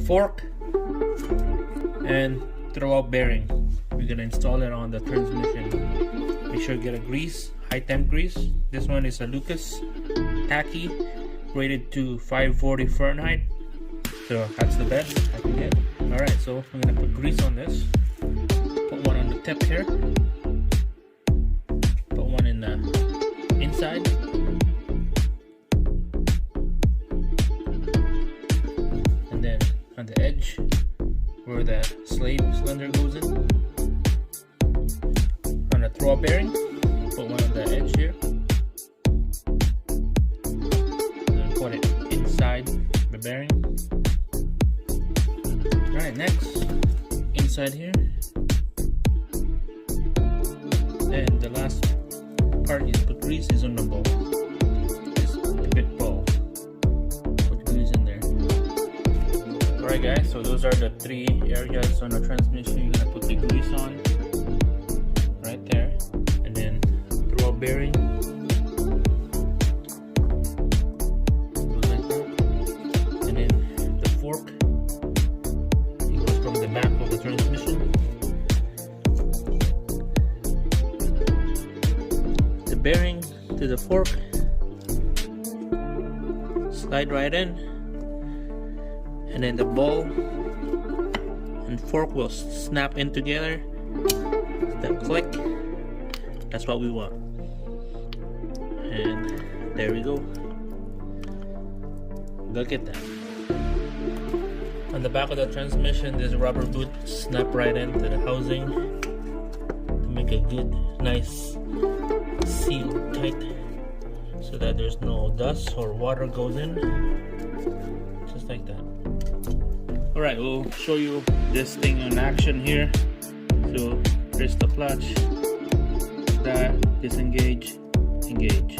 fork and throwout bearing. We're gonna install it on the transmission. Make sure you get a grease, high temp grease. This one is a Lucas tacky, rated to 540 Fahrenheit. So that's the best I can get. Alright, so I'm gonna put grease on this. Put one on the tip here. Put one in the inside. And then on the edge where the slave cylinder goes in. On the throwout bearing, put one on the edge here. And then put it inside the bearing. Alright, next, inside here. And the last part you put grease is on the ball. This pivot ball. Put grease in there. Alright guys, so those are the three areas on the transmission you're gonna put the grease on. Right there. And then throwout bearing. Goes like that. And then the fork. From the back of the transmission. The bearing to the fork. Slide right in. And then the ball and fork will snap in together. That click. That's what we want. And there we go. Look at that. On the back of the transmission, this rubber boot snap right into the housing to make a good, nice seal tight so that there's no dust or water goes in. Just like that. Alright, we'll show you this thing in action here. So, press the clutch, that, disengage, engage.